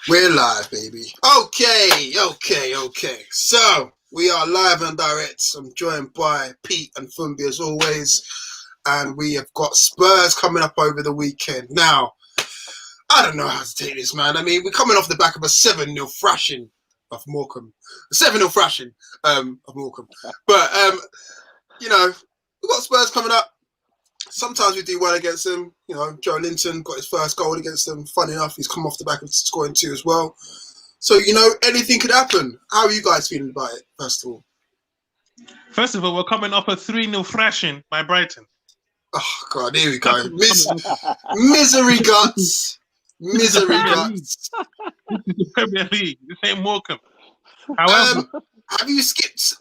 We're live, baby. Okay. So, we are live and direct. I'm joined by Pete and Fumbi as always. And we have got Spurs coming up over the weekend. Now, I don't know how to take this, man. I mean, we're coming off the back of a 7-0 thrashing of Morecambe. A 7-0 thrashing of Morecambe. But, we've got Spurs coming up. Sometimes we do well against them. You know, Joe Linton got his first goal against them. Funny enough, he's come off the back of scoring 2 as well. So, anything could happen. How are you guys feeling about it, first of all? First of all, we're coming off a 3-0 thrashing by Brighton. Oh, God, here we go. Misery guts. Misery guts. This is the Premier League. This ain't Morecambe. However, have you skipped,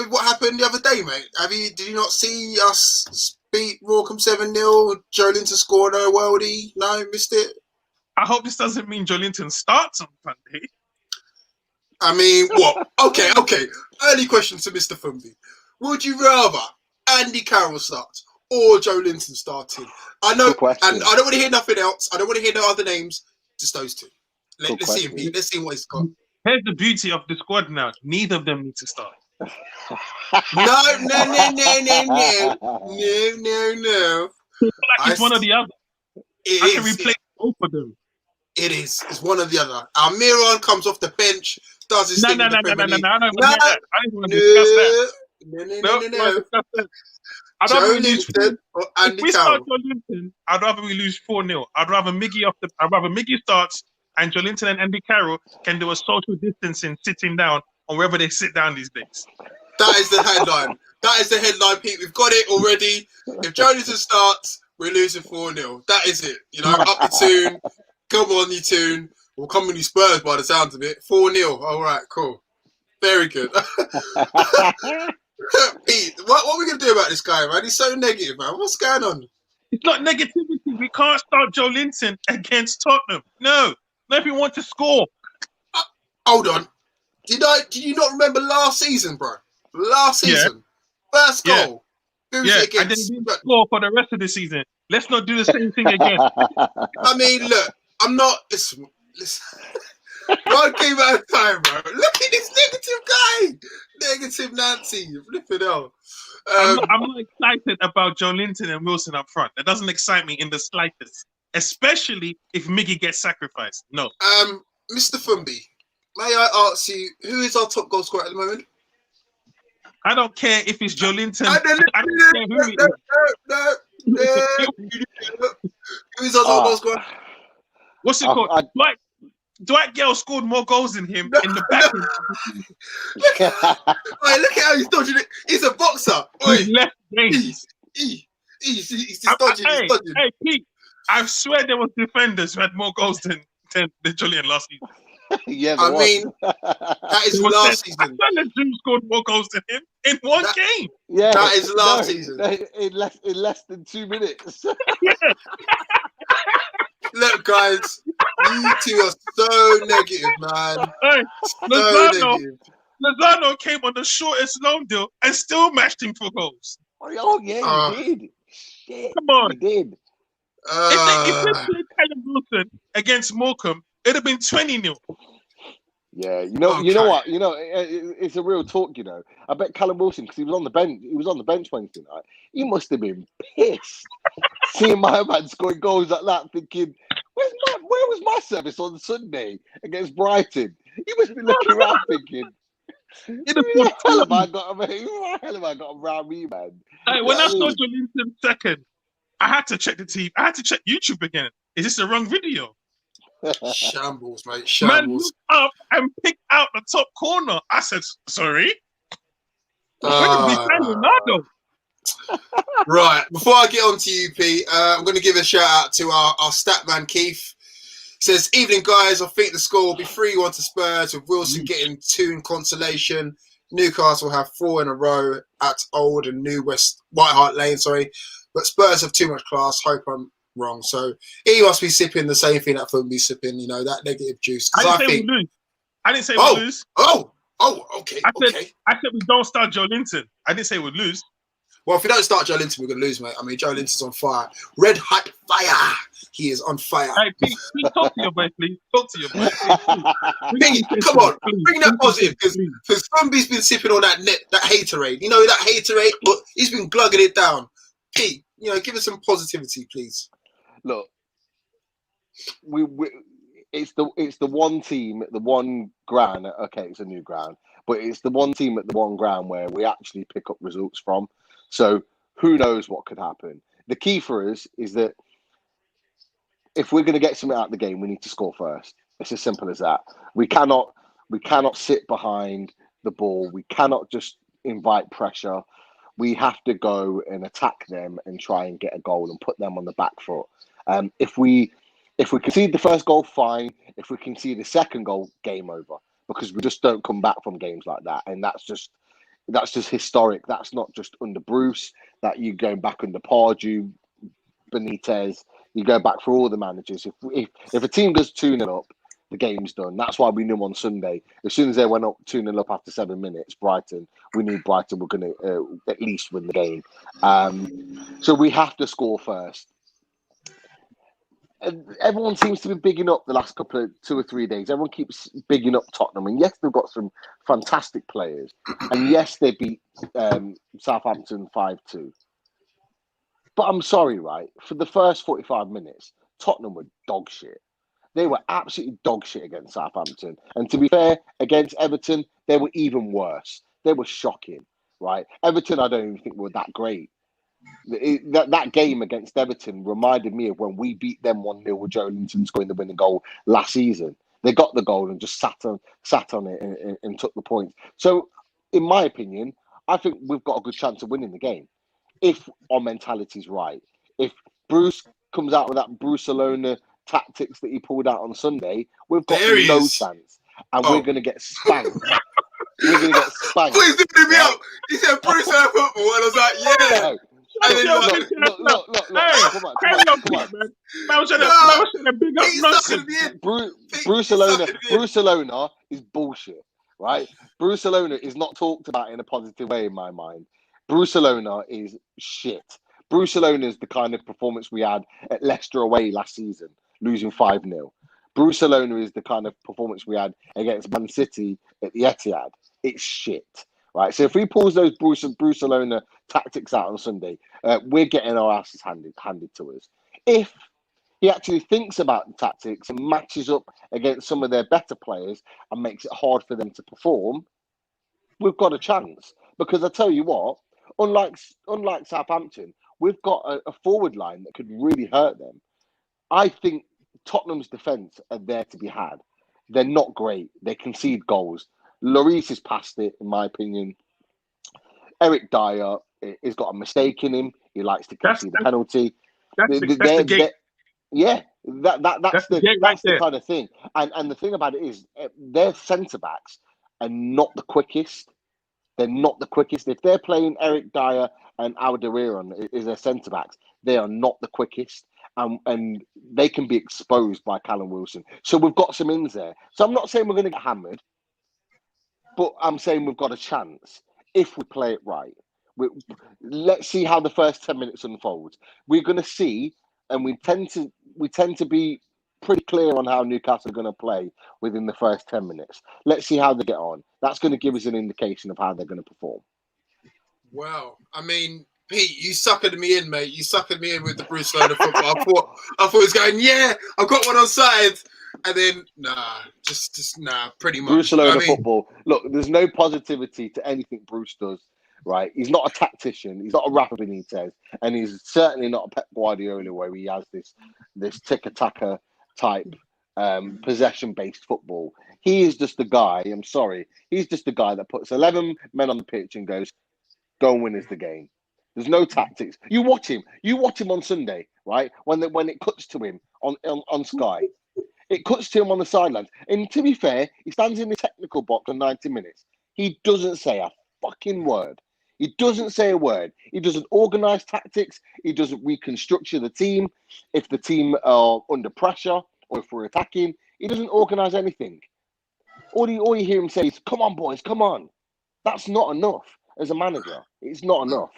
what happened the other day, mate? Did you not see us beat Morecambe 7-0? Joe Linton scored a worldie? No, missed it? I hope this doesn't mean Joe Linton starts on Sunday. I mean, what? Okay. Early question to Mr. Fumbi. Would you rather Andy Carroll start or Joe Linton starting? I know, and I don't want to hear nothing else. I don't want to hear no other names. Just those two. Let's see him beat. Let's see what he's got. Here's the beauty of the squad now. Neither of them need to start. No. Like it's one or the other. I can replace both of them. It is. It's one or the other. Almiron comes off the bench, does his thing. No. I don't want to discuss that. No. I'd rather we lose. If we start Joe Linton, I'd rather we lose 4-0. I'd rather Miggy starts and Joe Linton and Andy Carroll can do a social distancing sitting down on wherever they sit down these days. That is the headline. Pete. We've got it already. If Joe Linton starts, we're losing 4-0. That is it. Up the tune. Come on, you tune. We'll come with you Spurs by the sounds of it. 4-0. All right, cool. Very good. Pete, what are we going to do about this guy, man? He's so negative, man. What's going on? It's not negativity. We can't start Joe Linton against Tottenham. No. Not if we want to score. Hold on. Did you not remember last season, bro? Last season. Yeah. First goal. Who's it against? And then we didn't score for the rest of the season. Let's not do the same thing again. I mean, look, I'm not... Listen. One game at a time, bro. Look at this negative guy. Negative Nancy. Flipping hell. I'm not excited about Joe Linton and Wilson up front. That doesn't excite me in the slightest. Especially if Miggy gets sacrificed. No. Mr. Fumbi, may I ask you, who is our top goal scorer at the moment? I don't care if it's Joe Linton. I don't care who it is. No. Who is our top goal scorer? What's it called? Dwight Gale scored more goals than him in the back. Look at how he's dodging it. He's a boxer. He's left games. He's just dodging. Hey, Pete, I swear there was defenders who had more goals than Julian last season. Yeah, I mean, that is last season. Drew scored more goals than him in one game. Yeah, that is last season. In less than 2 minutes. Yeah. Look, guys, you two are so negative, man. Hey, negative. Lozano came on the shortest loan deal and still matched him for goals. Oh yeah, he did. Shit, come on, he did. If they played Callum Wilson against Morecambe, it'd have been 20-0. Yeah, you know what? It's a real talk. I bet Callum Wilson, because he was on the bench. He was on the bench Wednesday night. He must have been pissed seeing my man scoring goals like that, thinking, "Where was my service on Sunday against Brighton?" He must be looking around thinking, "Who the hell have I got around me, man?" Hey, when I saw Joe Linton second, I had to check the TV. I had to check YouTube again. Is this the wrong video? Shambles, mate. Shambles. Man looked up and picked out the top corner. I said, sorry? Ronaldo. Right. Before I get on to you, Pete, I'm going to give a shout out to our stat man, Keith. Says, evening, guys. I think the score will be 3-1 to Spurs with Wilson getting 2 in consolation. Newcastle have 4 in a row at Old and New White Hart Lane, But Spurs have too much class. Hope I'm wrong. So he must be sipping the same thing that Fumbi's sipping, that negative juice. I didn't say we'll lose. Oh, okay. I said we don't start Joe Linton. I didn't say we'll lose. Well, if we don't start Joe Linton, we're going to lose, mate. I mean, Joe Linton's on fire. Red hot fire. He is on fire. Hey, Pete, talk to your boy, please. Talk to your boy. Pete, come on. Bring that positive, because Thumby's been sipping on that haterade. You know that haterade? But he's been glugging it down. Pete, give us some positivity, please. Look, it's the one team at the one ground. Okay, it's a new ground, but it's the one team at the one ground where we actually pick up results from. So who knows what could happen? The key for us is that if we're going to get something out of the game, we need to score first. It's as simple as that. We cannot sit behind the ball. We cannot just invite pressure. We have to go and attack them and try and get a goal and put them on the back foot. If we concede the first goal, fine. If we concede the second goal, game over, because we just don't come back from games like that, and that's just historic. That's not just under Bruce. That you going back under Pardew, Benitez. You go back for all the managers. If a team goes 2-0 up, the game's done. That's why we knew on Sunday, as soon as they went up 2-0 up after 7 minutes, Brighton, we knew Brighton were going to at least win the game. So we have to score first. Everyone seems to be bigging up the last 2 or 3 days. Everyone keeps bigging up Tottenham. And yes, they've got some fantastic players. And yes, they beat Southampton 5-2. But I'm sorry, right? For the first 45 minutes, Tottenham were dog shit. They were absolutely dog shit against Southampton. And to be fair, against Everton, they were even worse. They were shocking, right? Everton, I don't even think were that great. That game against Everton reminded me of when we beat them 1-0 with Joe Linton scoring the winning goal last season. They got the goal and just sat on it and took the points. So, in my opinion, I think we've got a good chance of winning the game if our mentality's right. If Bruce comes out with that Brucelona tactics that he pulled out on Sunday, we've got no chance, and we're going to get spanked. We're going to get spanked. Please didn't me out. He said Brucelona football, and I was like, yeah. Look, come on. Brucelona is bullshit, right? Brucelona is not talked about in a positive way in my mind. Brucelona is shit. Brucelona is the kind of performance we had at Leicester away last season, losing 5-0. Brucelona is the kind of performance we had against Man City at the Etihad. It's shit. Right, so if he pulls those Brucelona tactics out on Sunday, we're getting our asses handed to us. If he actually thinks about the tactics and matches up against some of their better players and makes it hard for them to perform, we've got a chance. Because I tell you what, unlike Southampton, we've got a forward line that could really hurt them. I think Tottenham's defence are there to be had. They're not great. They concede goals. Lloris has passed it, in my opinion. Eric Dyer has got a mistake in him. He likes to concede the penalty. That's the gate. Yeah, that's the kind of thing. And the thing about it is, their centre backs are not the quickest. They're not the quickest. If they're playing Eric Dyer and Alderweireld as their centre backs, they are not the quickest. And they can be exposed by Callum Wilson. So we've got some ins there. So I'm not saying we're going to get hammered, but I'm saying we've got a chance if we play it right. Let's see how the first 10 minutes unfolds. We're going to see, and we tend to be pretty clear on how Newcastle are going to play within the first 10 minutes. Let's see how they get on. That's going to give us an indication of how they're going to perform. Well, I mean, Pete, you suckered me in, mate. You suckered me in with the Brucelona football. I thought he was going, yeah, I've got one on side. And then, just pretty much. Brucelona football. Look, there's no positivity to anything Bruce does, right? He's not a tactician. He's not a Rafa Benitez. And he's certainly not a Pep Guardiola where he has this tiki-taka type possession-based football. He is just the guy, I'm sorry, he's just the guy that puts 11 men on the pitch and goes, go and win us the game. There's no tactics. You watch him on Sunday, right? When it cuts to him on Sky. It cuts to him on the sidelines. And to be fair, he stands in the technical box for 90 minutes. He doesn't say a fucking word. He doesn't say a word. He doesn't organise tactics. He doesn't reconstructure the team. If the team are under pressure or if we're attacking, he doesn't organise anything. All you hear him say is, come on, boys, come on. That's not enough as a manager. It's not enough.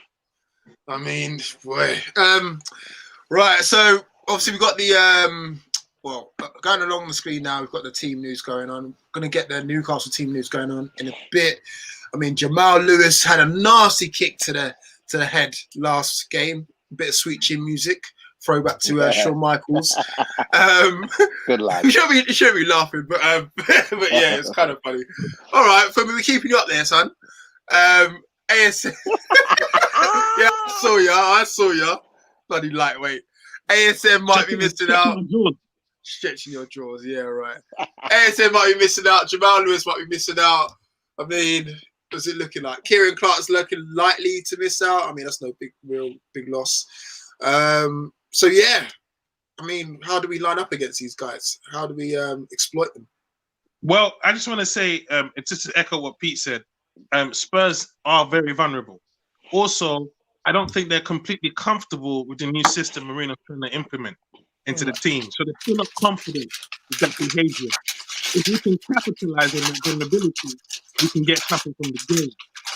I mean, boy. Right. So obviously we've got the well, going along the screen now. We've got the team news going on. Going to get the Newcastle team news going on in a bit. I mean, Jamal Lewis had a nasty kick to the head last game. A bit of sweet chin music. Throwback to Shawn Michaels. Good lad. You shouldn't be laughing, but but yeah, it's kind of funny. All right, Fumi, we're keeping you up there, son. ASM. Yeah, I saw ya. Bloody lightweight. ASM might be missing out. Stretching your drawers, yeah, right. ASM might be missing out. Jamal Lewis might be missing out. I mean, what's it looking like? Kieran Clark's looking likely to miss out. I mean, that's no real big loss. So yeah, I mean, how do we line up against these guys? How do we exploit them? Well, I just want to say, it's just to echo what Pete said. Spurs are very vulnerable. Also, I don't think they're completely comfortable with the new system Marino's trying to implement into the team. So they're still not confident with that behavior. If we can capitalize on that vulnerability, we can get something from the game.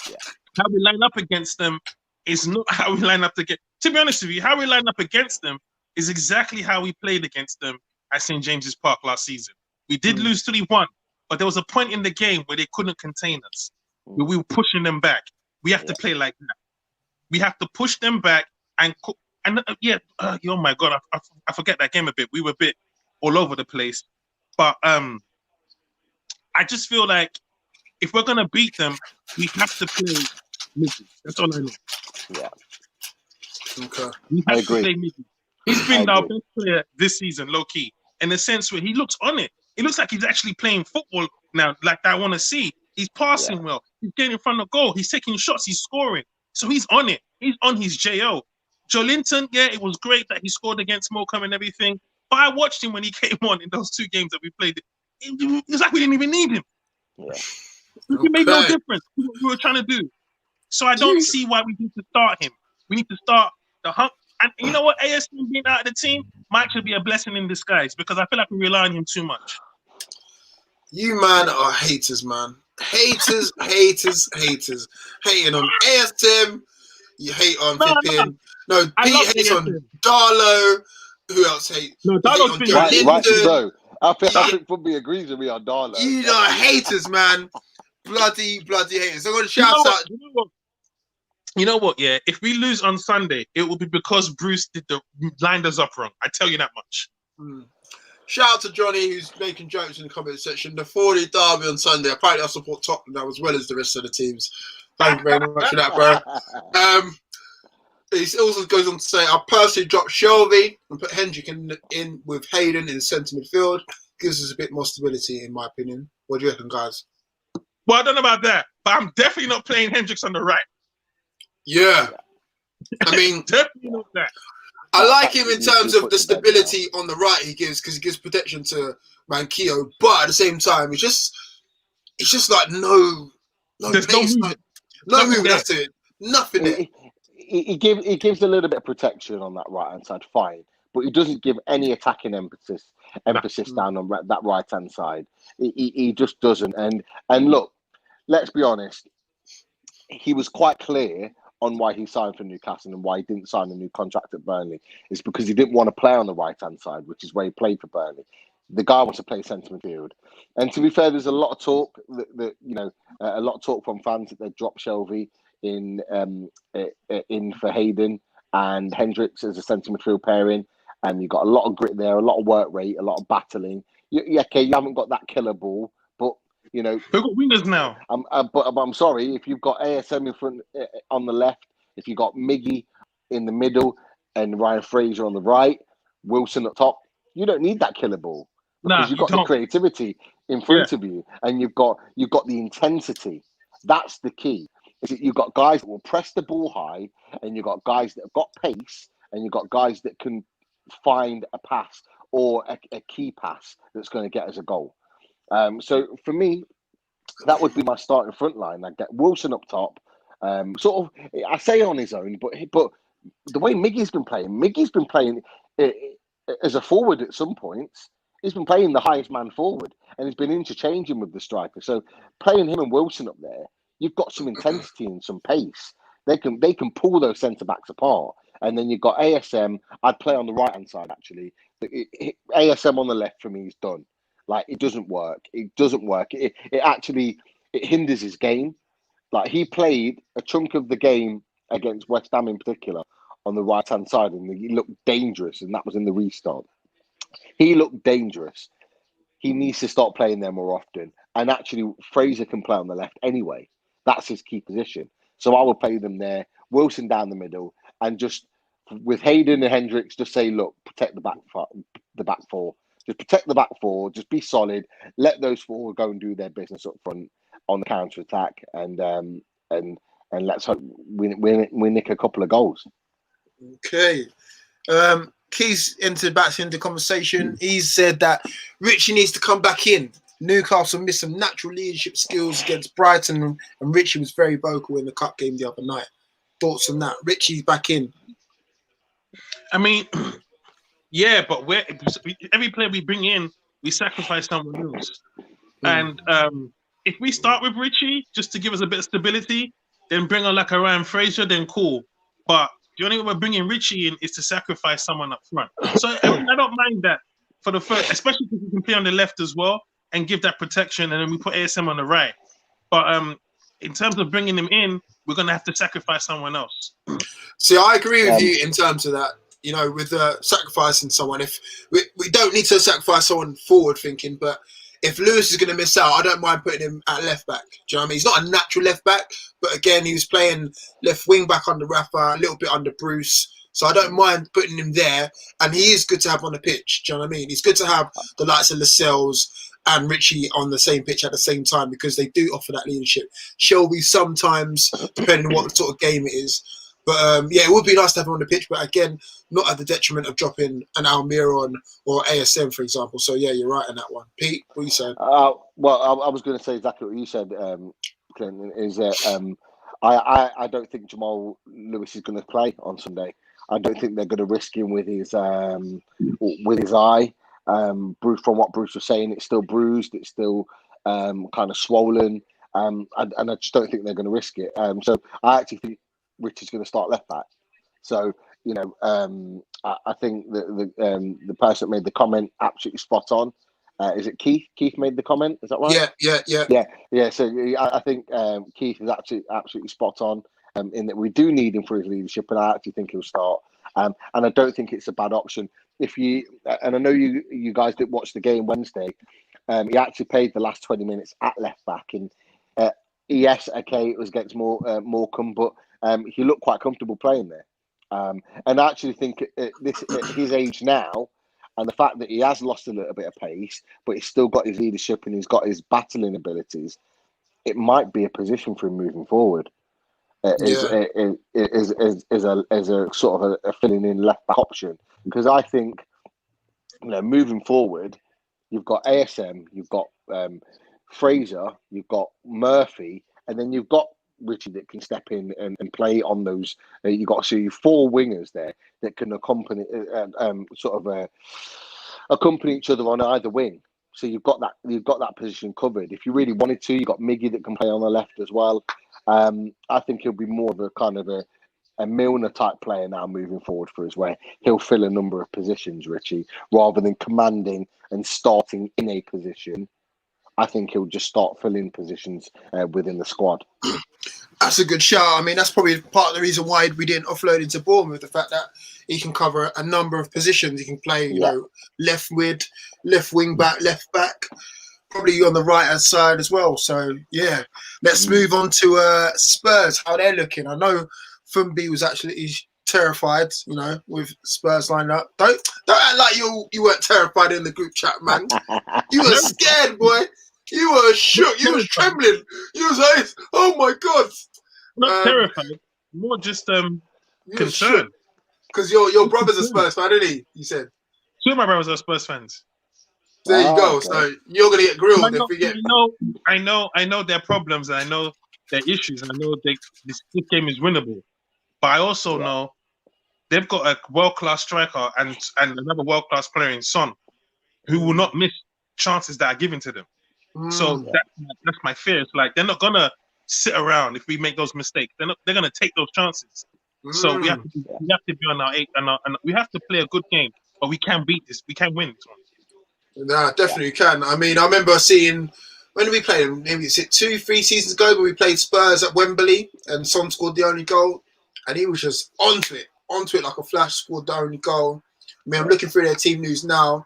Yeah. How we line up against them is not how we line up against. To be honest with you, how we line up against them is exactly how we played against them at St. James's Park last season. We did lose 3-1, but there was a point in the game where they couldn't contain us. Where we were pushing them back. We have to play like that. We have to push them back and oh my God, I forget that game a bit. We were a bit all over the place, but I just feel like if we're gonna beat them, we have to play Miggy. That's all I know. Yeah. Okay. We have to play Miggy. He's been our best player this season, low key, in the sense where he looks on it. It looks like he's actually playing football now, like I want to see. He's passing well. He's getting in front of goal. He's taking shots. He's scoring. So he's on it. He's on his JO. Joelinton, yeah, it was great that he scored against Morecambe and everything. But I watched him when he came on in those 2 games that we played. It was like we didn't even need him. Yeah. It made no difference to what we were trying to do. So I don't see why we need to start him. We need to start the hump. And you know what? ASM being out of the team might actually be a blessing in disguise because I feel like we rely on him too much. You man are haters, man. Haters. Hating on ASM. You hate on Pippin. No, Pete hates on Darlow. Who else hates? No, Darlow's been right. So I think Fumbi agrees with me on Darlow. You know, haters, man. Bloody haters. I'm going to shout out. You know what? Yeah, if we lose on Sunday, it will be because Bruce lined us up wrong. I tell you that much. Shout out to Johnny, who's making jokes in the comment section. The 40 derby on Sunday. Apparently, I support Tottenham now as well as the rest of the teams. Thank you very much for that, bro. He also goes on to say, I personally dropped Shelby and put Hendrick in with Hayden in the centre midfield. Gives us a bit more stability, in my opinion. What do you reckon, guys? Well, I don't know about that, but I'm definitely not playing Hendricks on the right. Yeah. I mean, definitely not that. I like him in terms of the stability on the right he gives, because he gives protection to Manquillo, but at the same time, it's just like no pace, no movement to it, nothing there. He gives a little bit of protection on that right hand side, fine, but he doesn't give any attacking emphasis down on that right hand side. He just doesn't. And look, let's be honest, he was quite clear on why he signed for Newcastle and why he didn't sign a new contract at Burnley. It's because he didn't want to play on the right-hand side, which is where he played for Burnley. The guy wants to play centre midfield. And to be fair, there's a lot of talk a lot of talk from fans that they drop Shelby in for Hayden and Hendricks as a centre midfield pairing. And you've got a lot of grit there, a lot of work rate, a lot of battling. You haven't got that killer ball, but you know, we've got wingers now. But I'm sorry, if you've got ASM in front on the left, if you've got Miggy in the middle and Ryan Fraser on the right, Wilson up top, you don't need that killer ball because you've got the creativity in front of you, and you've got the intensity. That's the key. Is that you've got guys that will press the ball high, and you've got guys that have got pace, and you've got guys that can find a pass or a key pass that's going to get us a goal. So for me, that would be my starting front line. I'd get Wilson up top, sort of. I say on his own, but the way Miggy's been playing as a forward at some points. He's been playing the highest man forward, and he's been interchanging with the striker. So playing him and Wilson up there, you've got some intensity and some pace. They can pull those centre backs apart, and then you've got ASM. I'd play on the right hand side actually. ASM on the left for me is done. Like it doesn't work. It doesn't work. It actually hinders his game. Like he played a chunk of the game against West Ham in particular on the right hand side, and he looked dangerous, and that was in the restart. He looked dangerous. He needs to start playing there more often. And actually, Fraser can play on the left anyway. That's his key position. So I will play them there, Wilson down the middle, and just with Hayden and Hendricks, just say, look, protect the back four. Just protect the back four. Just be solid. Let those four go and do their business up front on the counter attack, and let's hope we nick a couple of goals. Okay. Keys back into conversation. He said that Richie needs to come back in. Newcastle missed some natural leadership skills against Brighton, and Richie was very vocal in the cup game the other night. Thoughts on that? Richie's back in. I mean, yeah, but every player we bring in, we sacrifice someone else. And if we start with Richie, just to give us a bit of stability, then bring on like a Ryan Fraser, then cool. But the only way we're bringing Richie in is to sacrifice someone up front. So I don't mind that for the first, especially because we can play on the left as well and give that protection, and then we put ASM on the right. But in terms of bringing him in, we're going to have to sacrifice someone else. See, I agree with you in terms of that. You know, with sacrificing someone, if we don't need to sacrifice someone forward thinking, but if Lewis is going to miss out, I don't mind putting him at left back. Do you know what I mean? He's not a natural left back, but again, he was playing left wing back under Rafa, a little bit under Bruce. So I don't mind putting him there, and he is good to have on the pitch. Do you know what I mean? He's good to have the likes of Lascelles and Richie on the same pitch at the same time because they do offer that leadership. Shelby sometimes, depending on what sort of game it is. But yeah, it would be nice to have him on the pitch, but again, not at the detriment of dropping an Almiron or ASM, for example. So yeah, you're right on that one. Pete, what are you saying? Well, I was going to say exactly what you said, Clinton, is that I don't think Jamal Lewis is going to play on Sunday. I don't think they're going to risk him with his eye. Bruce, from what Bruce was saying, it's still bruised. It's still kind of swollen. And I just don't think they're going to risk it. So I actually think Rich is going to start left back. So, you know, I think that the person that made the comment absolutely spot on. Is it Keith? Keith made the comment. Is that right? Yeah. So I think Keith is absolutely spot on in that we do need him for his leadership, and I actually think he'll start. And I don't think it's a bad option. And I know you guys didn't watch the game Wednesday. He actually played the last 20 minutes at left back, and yes, okay, it was against Morecambe, but he looked quite comfortable playing there. And I actually think at his age now, and the fact that he has lost a little bit of pace, but he's still got his leadership and he's got his battling abilities, it might be a position for him moving forward. Is a sort of a filling in left back option, because I think, you know, moving forward, you've got ASM, you've got Fraser, you've got Murphy, and then you've got Richie that can step in and play on those. You've got four wingers there that can accompany accompany each other on either wing. So you've got that position covered. If you really wanted to, you've got Miggy that can play on the left as well. I think he'll be more of a kind of a Milner type player now moving forward for us, where he'll fill a number of positions, Richie, rather than commanding and starting in a position. I think he'll just start filling positions within the squad. That's a good shout. I mean, that's probably part of the reason why we didn't offload into Bournemouth, the fact that he can cover a number of positions. He can play, you know, left mid, left wing back, left back, probably on the right hand side as well. So yeah, let's move on to Spurs, how they're looking. I know Fumbi was actually terrified, you know, with Spurs lined up. Don't act like you weren't terrified in the group chat, man. You were scared, boy. You were shook. You was trembling. You was like, oh my God. Not terrified. More just concerned. Because your brother's a Spurs fan, isn't he? You said. Two of my brothers are Spurs fans. There you go. Okay. So you're gonna get grilled if we get. I know their problems, and I know their issues, and I know this game is winnable. But I also know they've got a world-class striker and another world-class player in Son, who will not miss chances that are given to them. So that's my fear. It's like they're not gonna sit around if we make those mistakes. They're going to take those chances. So we have to be on our eight, and we have to play a good game. But we can beat this. We can win this one. Nah, definitely can. I mean, I remember seeing, when did we play them? Maybe it's 2-3 seasons ago when we played Spurs at Wembley and Son scored the only goal, and he was just onto it like a flash. Scored the only goal. I mean, I'm looking through their team news now.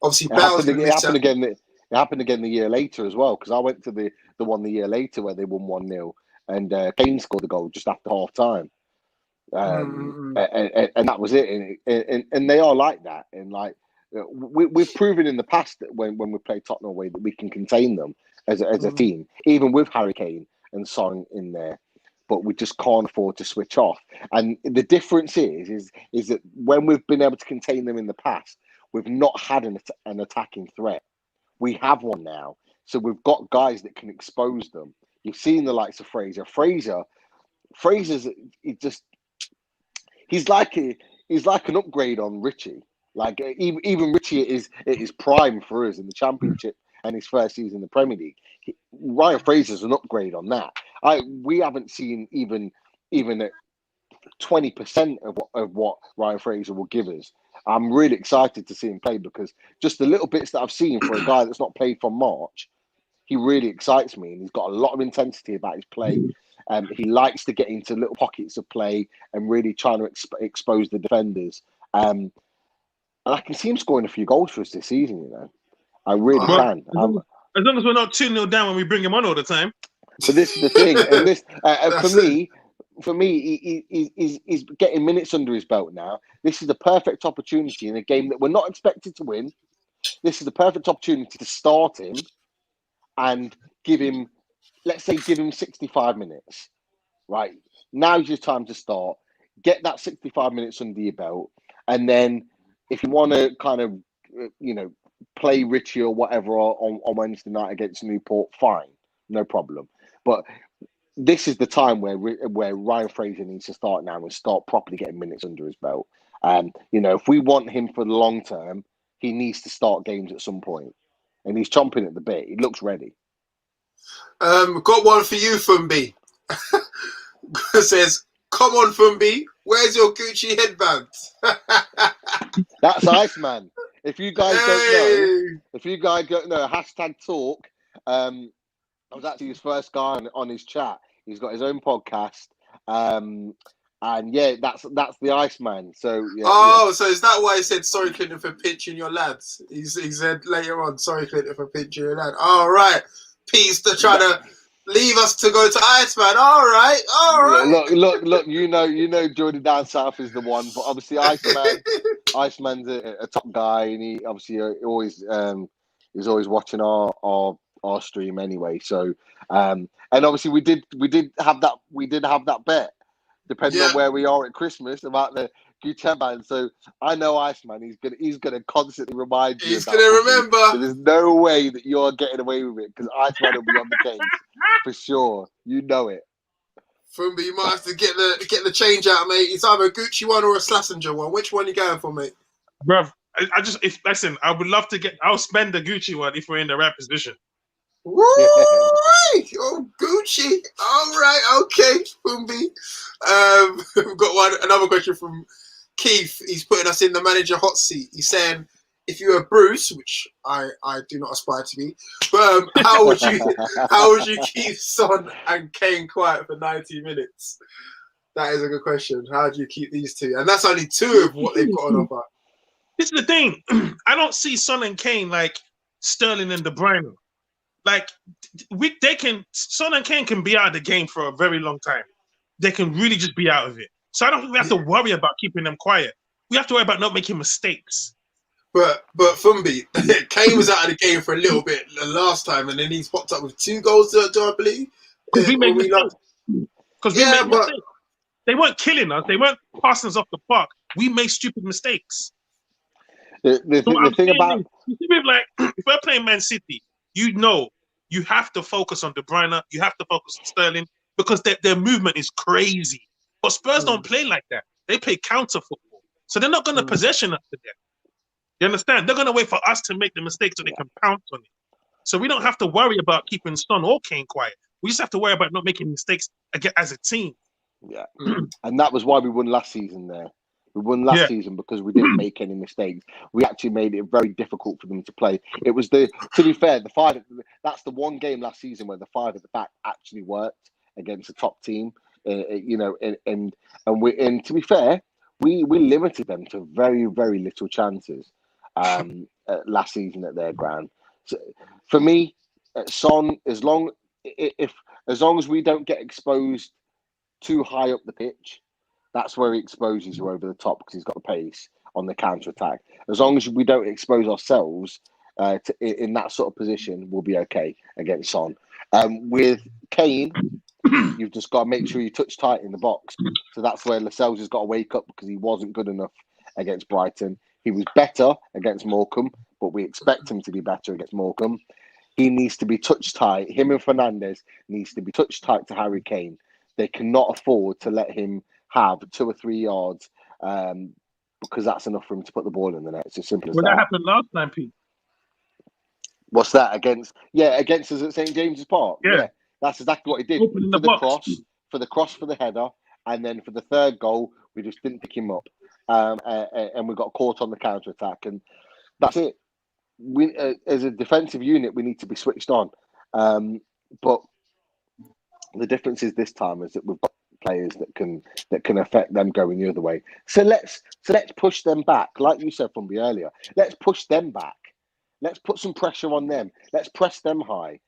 Obviously, it happened again the year later as well, because I went to the one the year later where they won 1-0 and Kane scored the goal just after half time. And that was it. And they are like that. And like we've proven in the past that when we play Tottenham away that we can contain them as a team, even with Harry Kane and Son in there. But we just can't afford to switch off. And the difference is that when we've been able to contain them in the past, we've not had an attacking threat. We have one now. So we've got guys that can expose them. You've seen the likes of Fraser. Fraser's he's like an upgrade on Richie. Like even Richie is prime for us in the Championship and his first season in the Premier League. Ryan Fraser's an upgrade on that. We haven't seen even at 20% of what Ryan Fraser will give us. I'm really excited to see him play because just the little bits that I've seen for a guy that's not played from March, he really excites me, and he's got a lot of intensity about his play. He likes to get into little pockets of play and really trying to expose the defenders. And I can see him scoring a few goals for us this season, you know. I really can. As long as we're not 2-0 down when we bring him on all the time. But this is the thing. And this, for me, he's getting minutes under his belt now. This is the perfect opportunity in a game that we're not expected to win. This is the perfect opportunity to start him and give him 65 minutes. Right? Now's your time to start. Get that 65 minutes under your belt. And then if you want to kind of, play Richie or whatever on Wednesday night against Newport, fine. No problem. But this is the time where Ryan Fraser needs to start now and start properly getting minutes under his belt. If we want him for the long term, he needs to start games at some point. And he's chomping at the bit. He looks ready. Got one for you, Fumbi. Says, come on, Fumbi. Where's your Gucci headband? That's Iceman. If you guys don't know, hashtag talk. I was actually his first guy on his chat. He's got his own podcast. And yeah, that's the Iceman. So yeah, so is that why he said sorry, Clinton, for pinching your lads? He said later on, sorry, Clinton, for pinching your lad. All right, Pete's trying to leave us to go to Iceman. All right. Look. You know, Jordan down south is the one, but obviously Iceman's a top guy, and he obviously is always watching our stream anyway. So and obviously we did have that bet, depending on where we are at Christmas, about the Gucci band. So I know Iceman, he's gonna constantly remind you. He's gonna remember. So there's no way that you're getting away with it, because Iceman will be on the case for sure. You know it. Fumbi, you might have to get the change out, mate. It's either a Gucci one or a Schlesinger one. Which one are you going for, mate? Bruv, I would love to I'll spend the Gucci one if we're in the right position. Woo! Oh, Gucci. All right, okay, Fumbi. We've got another question from Keith. He's putting us in the manager hot seat. He's saying, if you were Bruce, which I do not aspire to be, but how would you keep Son and Kane quiet for 90 minutes? That is a good question. How do you keep these two? And that's only two of what they've got on offer. This is the thing. I don't see Son and Kane like Sterling and De Bruyne. Like Son and Kane can be out of the game for a very long time. They can really just be out of it. So I don't think we have to worry about keeping them quiet. We have to worry about not making mistakes. But Fumbi, Kane was out of the game for a little bit the last time, and then he's popped up with 2 goals, do I believe? Because we made mistakes. Mistakes. They weren't killing us. They weren't passing us off the park. We made stupid mistakes. The thing about... if we're playing Man City, you have to focus on De Bruyne. You have to focus on Sterling, because their movement is crazy. But Spurs don't play like that. They play counter football. So they're not going to possession us to death. You understand? They're going to wait for us to make the mistakes so they can pounce on it. So we don't have to worry about keeping Son or Kane quiet. We just have to worry about not making mistakes again as a team. Yeah. And that was why we won last season there. We won last season because we didn't make any mistakes. We actually made it very difficult for them to play. It was to be fair, that's the one game last season where the 5 at the back actually worked against a top team. And to be fair, we limited them to very, very little chances last season at their ground. So for me, Son, as long as we don't get exposed too high up the pitch, that's where he exposes you over the top because he's got the pace on the counter attack. As long as we don't expose ourselves in that sort of position, we'll be okay against Son. With Kane, you've just got to make sure you touch tight in the box. So that's where Lascelles has got to wake up because he wasn't good enough against Brighton. He was better against Morecambe, but we expect him to be better against Morecambe. He needs to be touch tight. Him and Fernandes needs to be touch tight to Harry Kane. They cannot afford to let him have 2 or 3 yards because that's enough for him to put the ball in the net. It's as simple as that. That happened last time, Pete. What's that against? Yeah, against us at St James's Park. Yeah. That's exactly what he did. Opening the box. For the cross for the header, and then for the third goal, we just didn't pick him up, and we got caught on the counter attack, and that's it. We, as a defensive unit, we need to be switched on. But the difference is this time is that we've got players that can affect them going the other way. So let's push them back, like you said from me earlier. Let's push them back. Let's put some pressure on them. Let's press them high.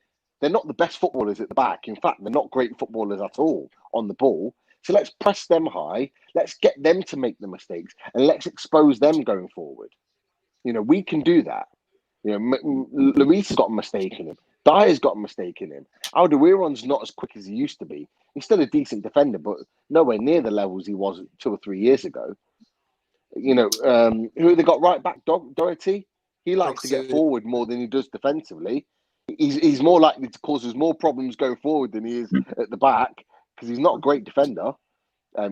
They're not the best footballers at the back. In fact, they're not great footballers at all on the ball. So let's press them high. Let's get them to make the mistakes, and let's expose them going forward. We can do that. Luis has got a mistake in him. Dyer's got a mistake in him. Alderweireld's not as quick as he used to be. He's still a decent defender, but nowhere near the levels he was 2 or 3 years ago. Who they got right back? Doherty. He likes to get forward more than he does defensively. He's more likely to cause us more problems going forward than he is at the back because he's not a great defender.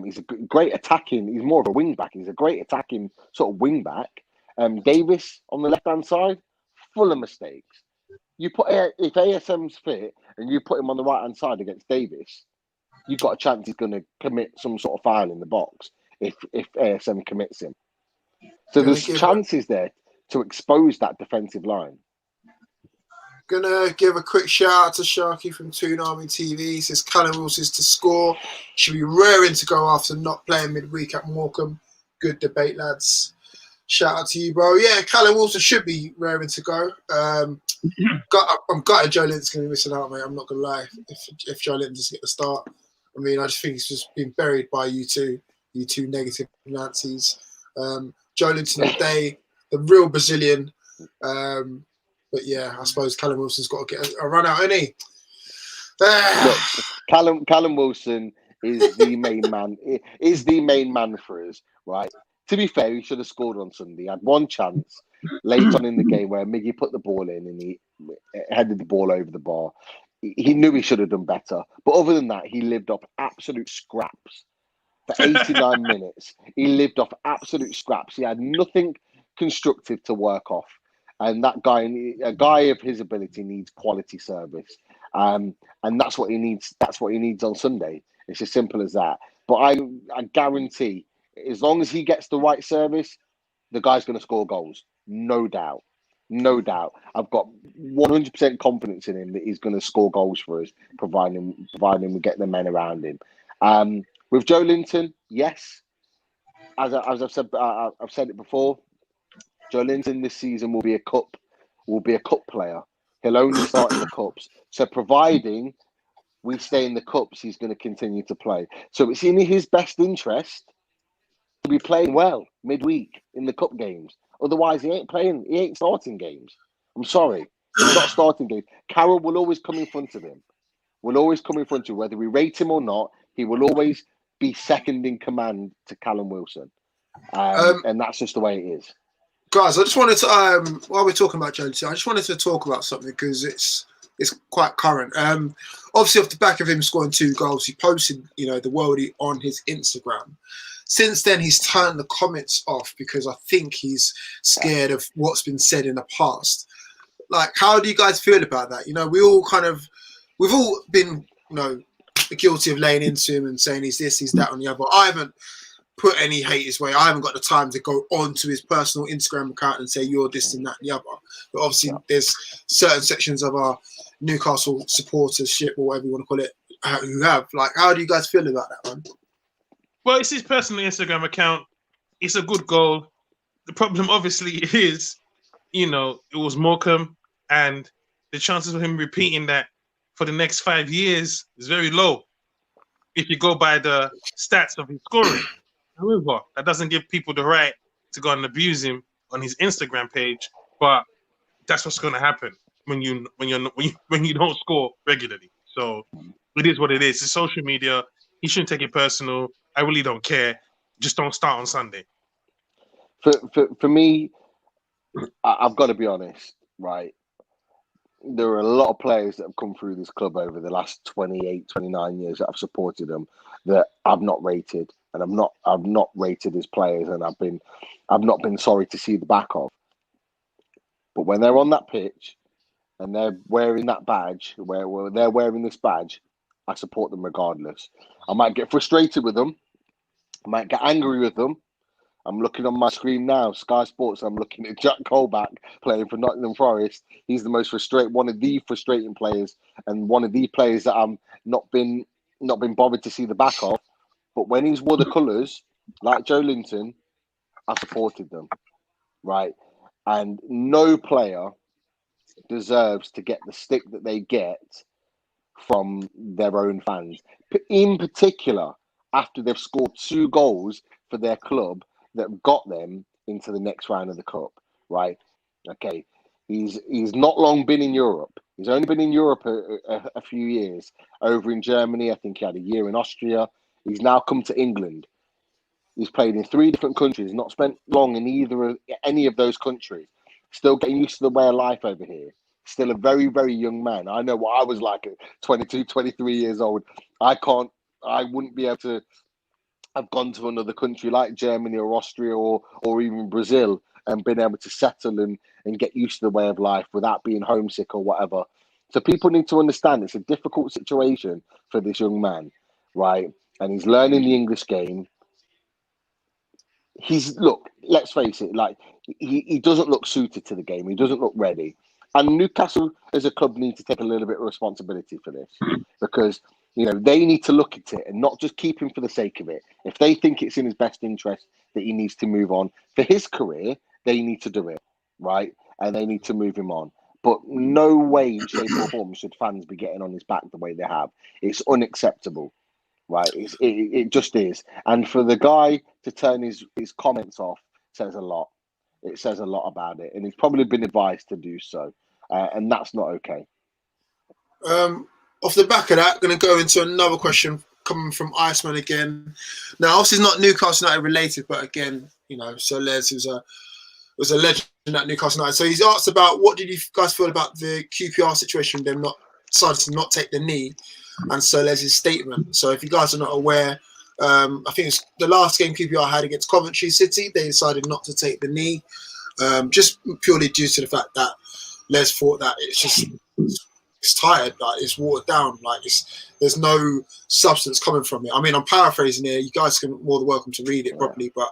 He's a great attacking. He's more of a wing back. He's a great attacking sort of wing back. Davis on the left hand side, full of mistakes. You put if ASM's fit and you put him on the right hand side against Davis, you've got a chance he's going to commit some sort of foul in the box if ASM commits him. So there's chances there to expose that defensive line. Gonna give a quick shout out to Sharky from Toon Army TV. He says Callum Wilson's to score. Should be raring to go after not playing midweek at Morecambe. Good debate, lads. Shout out to you, bro. Yeah, Callum Wilson should be raring to go. I'm gutted Joe Linton's gonna be missing out, mate. I'm not gonna lie. If Joe Linton doesn't get the start, I mean, I just think he's just been buried by you two negative Nazis. Joe Linton all day, the real Brazilian. But yeah, I suppose Callum Wilson's got to get a run out, hasn't he? Look, Callum Wilson is the main man. Is the main man for us, right? To be fair, he should have scored on Sunday. He had one chance late on in the game where Miggy put the ball in and he headed the ball over the bar. He knew he should have done better. But other than that, he lived off absolute scraps for 89 minutes. He lived off absolute scraps. He had nothing constructive to work off. And that guy, a guy of his ability, needs quality service, and that's what he needs. That's what he needs on Sunday. It's as simple as that. But I guarantee, as long as he gets the right service, the guy's going to score goals. No doubt, no doubt. I've got 100% confidence in him that he's going to score goals for us, providing we get the men around him. With Joe Linton, yes, as I've said it before. Joe Linton this season will be a cup player. He'll only start in the cups. So providing we stay in the cups, he's going to continue to play. So it's in his best interest to be playing well midweek in the cup games. Otherwise, he ain't starting games. I'm sorry. He's not starting games. Carroll will always come in front of him. Whether we rate him or not, he will always be second in command to Callum Wilson. And that's just the way it is. Guys, I just wanted to, while we're talking about Joe Linton, I just wanted to talk about something because it's quite current. Obviously, off the back of him scoring 2 goals, he posted, the worldie on his Instagram. Since then, he's turned the comments off because I think he's scared of what's been said in the past. Like, how do you guys feel about that? We've all been guilty of laying into him and saying he's this, he's that, on the other. I haven't put any hate his way. I haven't got the time to go onto his personal Instagram account and say you're this and that and the other. But obviously, there's certain sections of our Newcastle supportership, or whatever you want to call it, who have. Like, how do you guys feel about that one? Well, it's his personal Instagram account. It's a good goal. The problem, obviously, is, it was Morecambe, and the chances of him repeating that for the next 5 years is very low if you go by the stats of his scoring. However, that doesn't give people the right to go and abuse him on his Instagram page, but that's what's going to happen when you don't score regularly. So it is what it is. It's social media. He shouldn't take it personal. I really don't care. Just don't start on Sunday. For me, I've got to be honest, right? There are a lot of players that have come through this club over the last 28, 29 years that I've supported them that I've not rated, and I've not rated as players, and I've not been sorry to see the back of. But when they're on that pitch and they're wearing that badge, where they're wearing this badge, I support them regardless. I might get frustrated with them. I might get angry with them. I'm looking on my screen now, Sky Sports. I'm looking at Jack Colback playing for Nottingham Forest. He's the most one of the frustrating players, and one of the players that I'm not been bothered to see the back of. But when he's wore the colours, like Joe Linton, I supported them, right? And no player deserves to get the stick that they get from their own fans. In particular, after they've scored 2 goals for their club that got them into the next round of the cup, right? Okay, he's not long been in Europe. He's only been in Europe a few years. Over in Germany, I think he had a year in Austria. He's now come to England. He's played in 3 different countries, not spent long in any of those countries. Still getting used to the way of life over here. Still a very, very young man. I know what I was like at 22, 23 years old. I wouldn't be able to have gone to another country like Germany or Austria or even Brazil and been able to settle and get used to the way of life without being homesick or whatever. So people need to understand it's a difficult situation for this young man, right? And he's learning the English game. Let's face it, like he doesn't look suited to the game. He doesn't look ready. And Newcastle as a club need to take a little bit of responsibility for this, because they need to look at it and not just keep him for the sake of it. If they think it's in his best interest that he needs to move on for his career, they need to do it, right? And they need to move him on. But no way, shape or form should fans be getting on his back the way they have. It's unacceptable, right? It just is. And for the guy to turn his comments off says a lot. It says a lot about it. And he's probably been advised to do so. And that's not okay. Off the back of that, going to go into another question coming from Iceman again. Now, obviously, it's not Newcastle United related, but again, Sir Les was a legend at Newcastle United. So he's asked about what did you guys feel about the QPR situation, them not decided to not take the knee, and Sir Les's statement. So if you guys are not aware, I think it's the last game QPR had against Coventry City, they decided not to take the knee, just purely due to the fact that Les thought that it's tired, like it's watered down, like there's no substance coming from it. I mean, I'm paraphrasing here. You guys can more than welcome to read it properly, but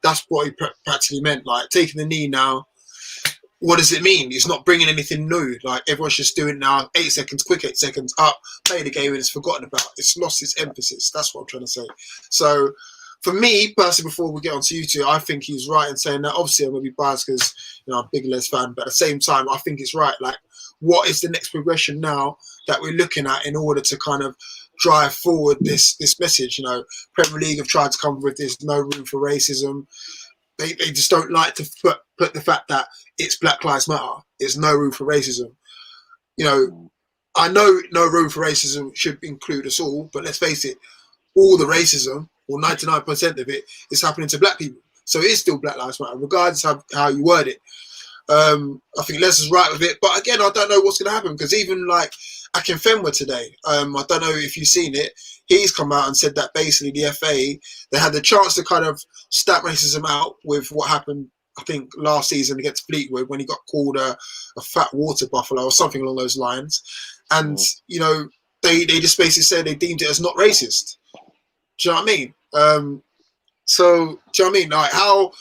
that's what he practically meant. Like taking the knee now, what does it mean? It's not bringing anything new. Like everyone's just doing it now. 8 seconds, quick 8 seconds, up, play the game, and it's forgotten about. It's lost its emphasis. That's what I'm trying to say. So for me personally, before we get on to you two, I think he's right in saying that. Obviously, I'm going to be biased because I'm a big Les fan, but at the same time, I think it's right. Like, what is the next progression now that we're looking at in order to kind of drive forward this message? Premier League have tried to come with this no room for racism. They just don't like to put the fact that it's Black Lives Matter. It's no room for racism. I know no room for racism should include us all, but let's face it, all the racism, or 99% of it, is happening to black people. So it is still Black Lives Matter, regardless of how you word it. I think Les is right with it, but again, I don't know what's going to happen, because even like Akinfenwa today, I don't know if you've seen it, he's come out and said that basically the FA, they had the chance to kind of stamp racism out with what happened, I think, last season against Fleetwood when he got called a fat water buffalo or something along those lines. And, they just basically said they deemed it as not racist. Do you know what I mean? So do you know what I mean? Like how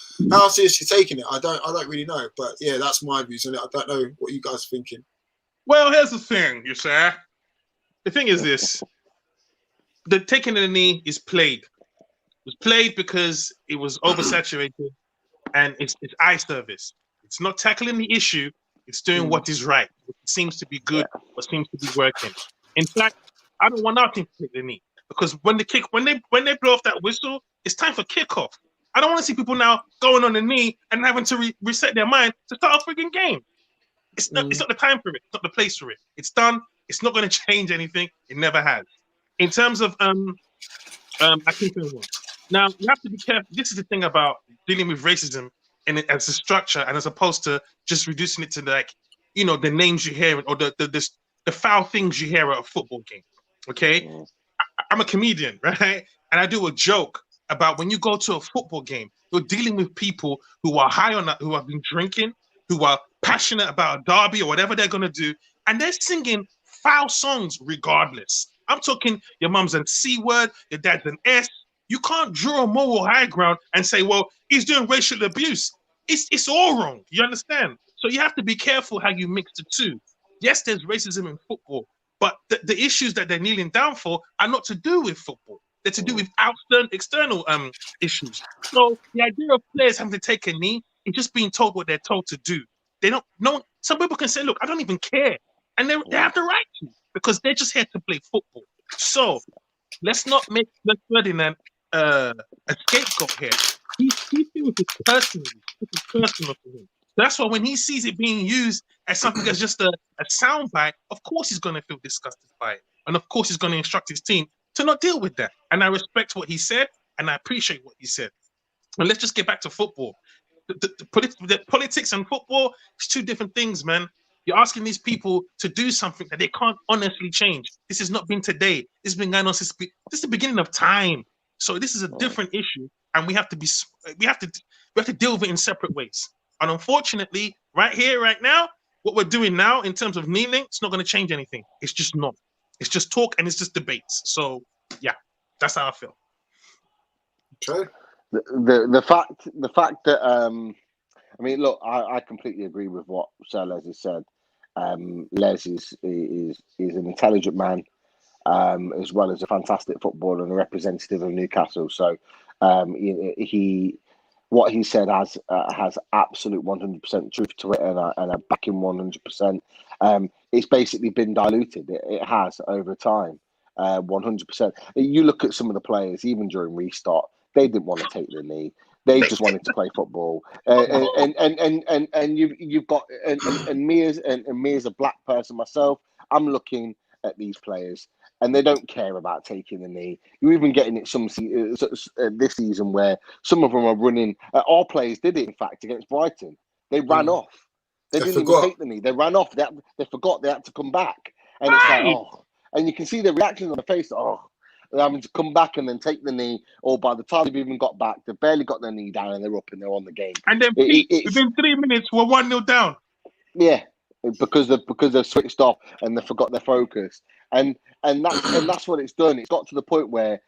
seriously taking it? I don't really know. But yeah, that's my views on it. I don't know what you guys are thinking. Well, here's the thing, you say. The thing is this: the taking of the knee is played. It was played because it was oversaturated, and it's eye service. It's not tackling the issue. It's doing what is right. What seems to be good. What seems to be working. In fact, I don't want our team to take the knee because when they blow off that whistle, it's time for kickoff. I don't want to see people now going on the knee and having to reset their mind to start a freaking game. It's not the time for it. It's not the place for it. It's done. It's not going to change anything. It never has. In terms of I think now you have to be careful. This is the thing about dealing with racism as a structure and as opposed to just reducing it to like, you know, the names you hear or the foul things you hear at a football game. Okay, I'm a comedian, right? And I do a joke about when you go to a football game, you're dealing with people who are high on that, who have been drinking, who are passionate about a derby or whatever they're gonna do, and they're singing foul songs regardless. I'm talking your mum's an C word, your dad's an S. You can't draw a moral high ground and say, well, he's doing racial abuse. It's all wrong. You understand? So you have to be careful how you mix the two. Yes, there's racism in football, but the issues that they're kneeling down for are not to do with football. They're to do with external issues. So the idea of players having to take a knee is just being told what they're told to do. They don't know. Some people can say, look, I don't even care. And they have the right to because they're just here to play football. So let's not make Ferdinand a scapegoat here. He feels it personally. It's personal for him. That's why when he sees it being used as something that's just a soundbite, of course he's going to feel disgusted by it. And of course he's going to instruct his team to not deal with that. And I respect what he said, and I appreciate what he said. And let's just get back to football. The politics and football is two different things, man. You're asking these people to do something that they can't honestly change. This has not been today. This has been going on since this is the beginning of time. So this is a different issue, and we have to deal with it in separate ways. And unfortunately, right here, right now, what we're doing now in terms of kneeling, it's not going to change anything. It's just not. It's just talk and it's just debates. So yeah, that's how I feel. Okay. The fact that I mean, look, I completely agree with what Sir Les has said. Les is an intelligent man, as well as a fantastic footballer and a representative of Newcastle. So what he said has absolute 100% truth to it, and I back him 100%. It's basically been diluted. It has over time, 100%. You look at some of the players, even during restart, they didn't want to take the knee. They just wanted to play football. And you've got me as a black person myself, I'm looking at these players, and they don't care about taking the knee. You're even getting it this season where some of them are running. Our players did it, in fact, against Brighton. They ran off. They didn't even take the knee. They ran off. They forgot they had to come back. And it's like, oh. And you can see the reaction on the face. Oh, they're having to come back and then take the knee. Or by the time they've even got back, they've barely got their knee down and they're up and they're on the game. And then within 3 minutes, we're 1-0 down. Yeah, because they've switched off and they forgot their focus. And that's what it's done. It's got to the point where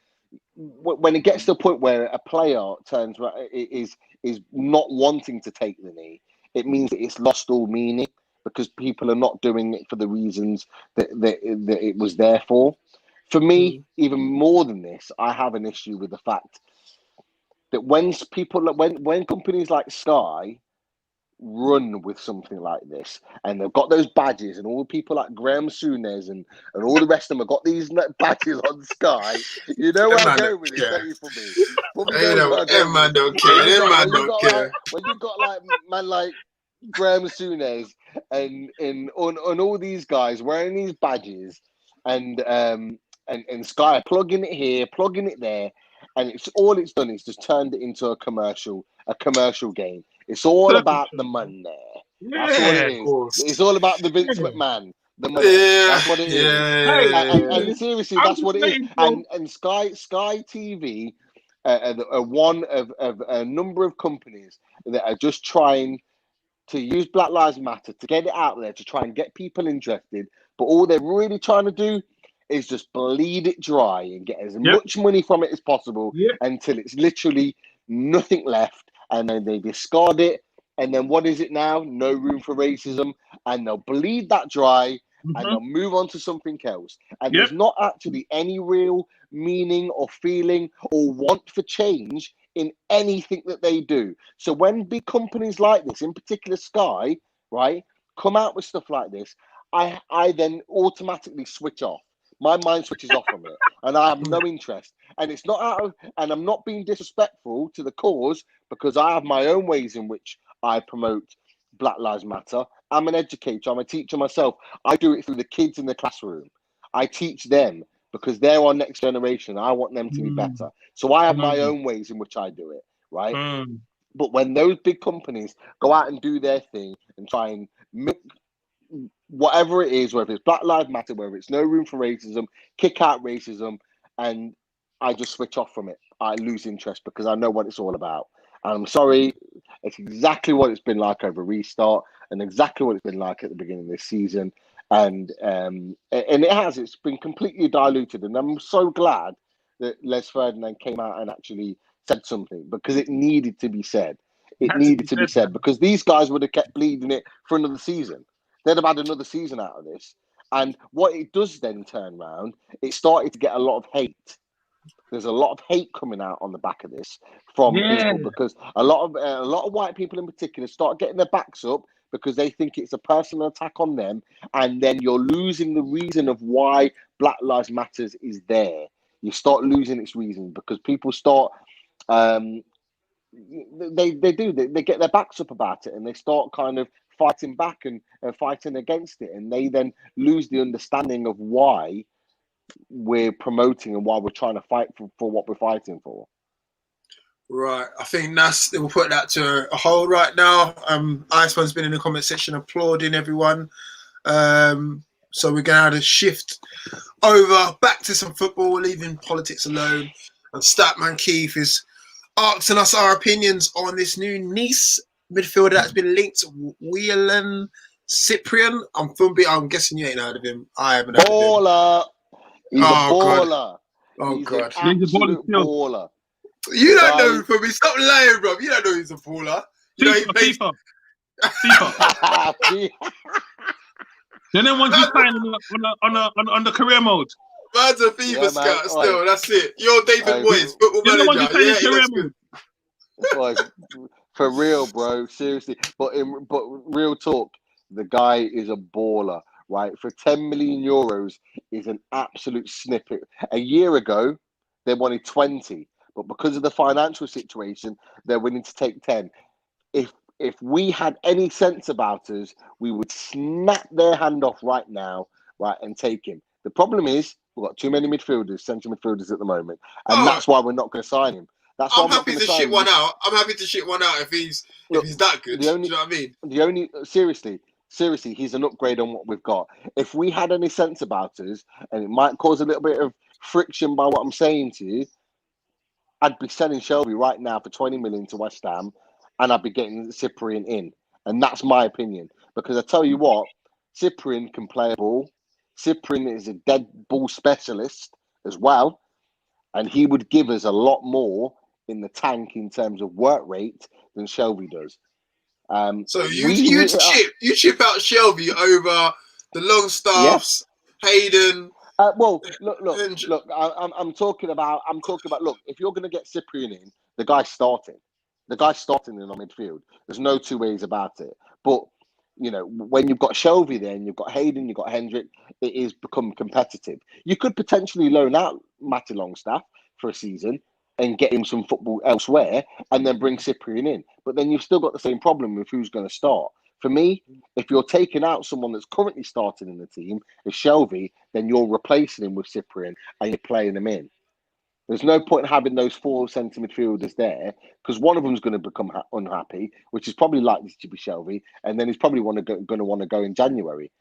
when it gets to the point where a player is not wanting to take the knee, it means that it's lost all meaning because people are not doing it for the reasons that it was there for. For me, even more than this, I have an issue with the fact that when companies like Sky run with something like this, and they've got those badges, and all the people like Graham Souness and all the rest of them have got these badges on Sky. You know where I'm going with it, don't you? For me, man don't care. When you've got like man like Graham Souness and all these guys wearing these badges, and Sky plugging it here, plugging it there, and it's done is just turned it into a commercial game. It's all about the money there. That's what it is. It's all about the Vince McMahon. The money. That's what it is. And seriously, that's what it is. And Sky TV are one of a number of companies that are just trying to use Black Lives Matter to get it out there, to try and get people interested. But all they're really trying to do is just bleed it dry and get as Yep. much money from it as possible Yep. until it's literally nothing left, and then they discard it. And then what is it now? No room for racism, and they'll bleed that dry, and they'll move on to something else. And Yep. there's not actually any real meaning or feeling or want for change in anything that they do. So when big companies like this, in particular Sky, right, come out with stuff like this, I then automatically switch off. My mind switches off from it, and I have no interest. And it's not out of, and I'm not being disrespectful to the cause, because I have my own ways in which I promote Black Lives Matter. I'm an educator, I'm a teacher myself. I do it through the kids in the classroom. I teach them because they're our next generation. I want them to be better. So I have my own ways in which I do it, right? But when those big companies go out and do their thing and try and make whatever it is, whether it's Black Lives Matter, whether it's no room for racism, kick out racism, and I just switch off from it. I lose interest because I know what it's all about. And I'm sorry, it's exactly what it's been like over restart, and exactly what it's been like at the beginning of this season. And it's been completely diluted. And I'm so glad that Les Ferdinand came out and actually said something, because it needed to be said. It needed to be said, because these guys would have kept bleeding it for another season. They'd have had another season out of this. And what it does then turn around, it started to get a lot of hate. There's a lot of hate coming out on the back of this from people, because a lot of white people in particular start getting their backs up because they think it's a personal attack on them, and then you're losing the reason of why Black Lives Matters is there. You start losing its reason because people start they get their backs up about it, and they start kind of fighting back and fighting against it, and they then lose the understanding of why we're promoting and why we're trying to fight for what we're fighting for. Right, I think we'll put that to a hold right now. Iceman's been in the comment section applauding everyone. So we're gonna have to shift over back to some football, leaving politics alone. And Statman Keith is asking us our opinions on this new Nice midfielder that's been linked, Whelan Cyprian. I'm guessing you ain't heard of him. I haven't heard of him. He's a baller. God. Oh, he's God. An absolute baller. You don't know him from me. Stop lying, bro. You don't know he's a baller. You know he plays. FIFA. Then the ones you sign on the career mode. Man's a FIFA scout still. That's it. You're David Moyes, football manager. Yeah, he looks good. Boy, for real, bro. Seriously. But real talk, the guy is a baller, right? For 10 million euros is an absolute snippet. A year ago, they wanted 20, but because of the financial situation, they're willing to take 10. If we had any sense about us, we would snap their hand off right now, right, and take him. The problem is we've got too many midfielders, central midfielders at the moment, and that's why we're not going to sign him. That's why I'm happy to shit one out. I'm happy to shit one out if he's that good. Do you know what I mean? Seriously, he's an upgrade on what we've got. If we had any sense about us, and it might cause a little bit of friction by what I'm saying to you, I'd be selling Shelby right now for 20 million to West Ham, and I'd be getting Cyprian in. And that's my opinion. Because I tell you what, Cyprian can play a ball. Cyprian is a dead ball specialist as well. And he would give us a lot more in the tank in terms of work rate than Shelby does. So you chip out Shelby over the Longstaffs, Hayden. Look. I'm talking about. Look, if you're going to get Cyprian in, the guy's starting. The guy's starting in our midfield. There's no two ways about it. But you know, when you've got Shelby there and you've got Hayden, you've got Hendrick, it is become competitive. You could potentially loan out Matty Longstaff for a season and get him some football elsewhere, and then bring Cyprian in. But then you've still got the same problem with who's going to start. For me, if you're taking out someone that's currently starting in the team, as Shelby, then you're replacing him with Cyprian and you're playing him in. There's no point in having those 4 centre midfielders there, because one of them's going to become unhappy, which is probably likely to be Shelby, and then he's probably going to want to go in January.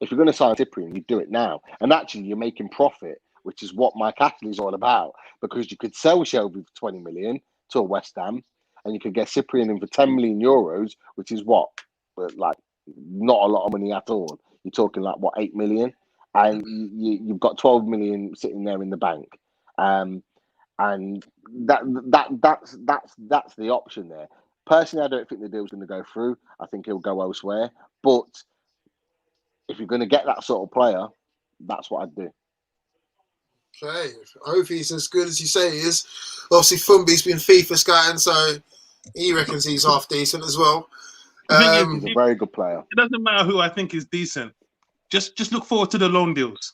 If you're going to sign Cyprian, you do it now. And actually, you're making profit, which is what Mike Ashley's all about, because you could sell Shelby for 20 million to a West Ham, and you could get Cyprian in for 10 million euros, which is what? Like, not a lot of money at all. You're talking like, what, 8 million? and you've got 12 million sitting there in the bank, and that's the option there. Personally, I don't think the deal's going to go through. I think he'll go elsewhere. But if you're going to get that sort of player, that's what I'd do. Okay, I hope he's as good as you say he is. Obviously, Fumbi's been FIFA scouting, so he reckons he's half decent as well. He's a very good player. It doesn't matter who I think is decent. Just look forward to the loan deals.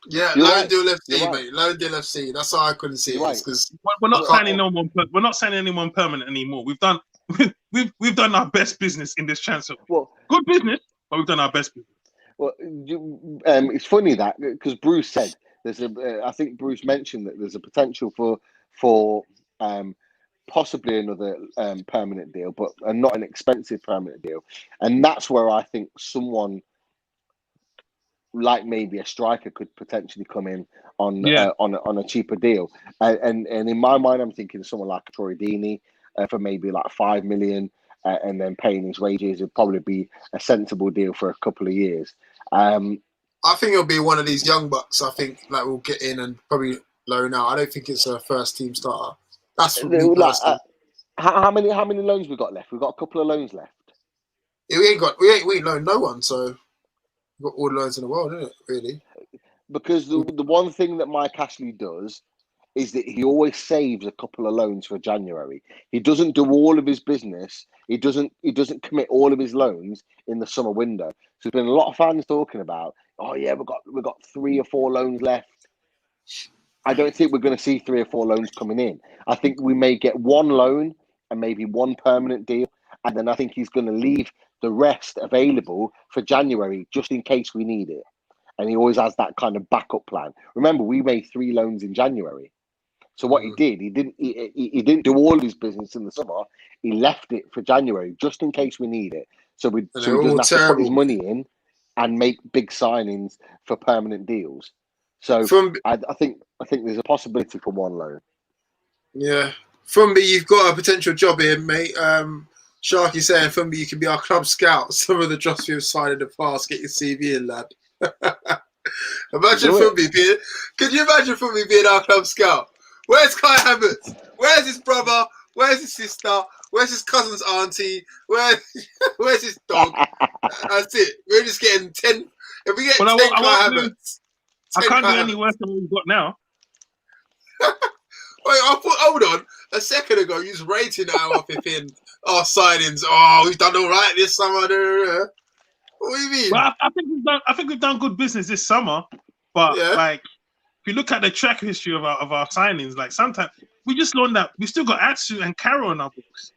Yeah, loan deal FC, mate. Loan deal FC. That's how I couldn't see it. Because we're not signing no one. We're not signing anyone permanent anymore. We've done our best business in this transfer. Well, good business, but we've done our best business. Well, it's funny that because Bruce said I think Bruce mentioned that there's a potential for possibly another permanent deal, but not an expensive permanent deal, and that's where I think someone like maybe a striker could potentially come in on a cheaper deal, and in my mind, I'm thinking someone like Troy Deeney for maybe like 5 million. And then paying his wages would probably be a sensible deal for a couple of years. I think it'll be one of these young bucks. I think like we'll get in and probably loan out. I don't think it's a first team starter. That's for me personally. How many loans we got left? We've got a couple of loans left. Yeah, we ain't loaned no one, so we've got all the loans in the world, isn't it? Really? Because the one thing that Mike Ashley does is that he always saves a couple of loans for January. He doesn't do all of his business. He doesn't commit all of his loans in the summer window. So there's been a lot of fans talking about, oh yeah, we've got 3 or 4 loans left. I don't think we're going to see 3 or 4 loans coming in. I think we may get 1 loan and maybe 1 permanent deal, and then I think he's going to leave the rest available for January just in case we need it. And he always has that kind of backup plan. Remember, we made 3 loans in January. So what he didn't do all of his business in the summer. He left it for January just in case we need it. So he doesn't have to put his money in and make big signings for permanent deals. So I think there's a possibility for 1 loan. Yeah, Fumbi, you've got a potential job here, mate. Sharky saying, Fumbi, you can be our club scout. Some of the jobs we've signed in the past, get your CV in, lad. Imagine Fumbi being. Could you imagine Fumbi being our club scout? Where's Kai Havertz? Where's his brother? Where's his sister? Where's his cousin's auntie? Where's his dog? That's it. We're just getting 10. If we get 10 Kai Havertz. I can't do any worse than what we've got now. Wait, hold on. A second ago, you was rating our signings. Oh, we've done all right this summer. What do you mean? Well, I think we've done good business this summer, but like if you look at the track history of our signings, like sometimes we just learned that we still got Atsu and Caro on our books.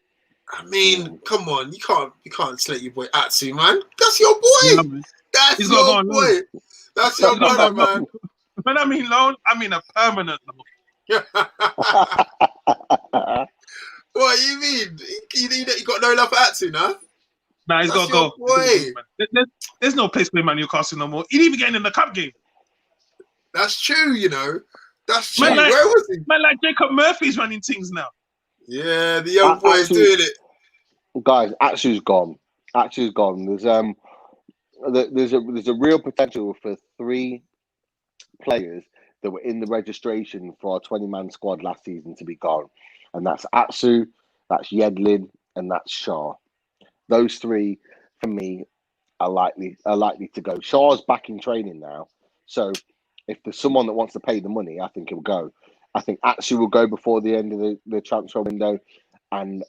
I mean, come on, you can't slate your boy Atsu, man. That's your boy. That's your boy. That's your brother, man. When I mean loan, I mean a permanent loan. What you mean? You got no love for Atsu now? Nah, he's got to go. Boy. There's no place for him at Newcastle no more. He didn't even get in the cup game. That's true, you know. That's true. Man, where was he? Man, like Jacob Murphy's running things now. Yeah, the young boy's doing it. Guys, Atsu's gone. Atsu's gone. There's a real potential for 3 players that were in the registration for our 20-man squad last season to be gone, and that's Atsu, that's Yedlin, and that's Shah. Those 3 for me are likely to go. Shah's back in training now, so if there's someone that wants to pay the money, I think he'll go. I think Atsu will go before the end of the transfer window, and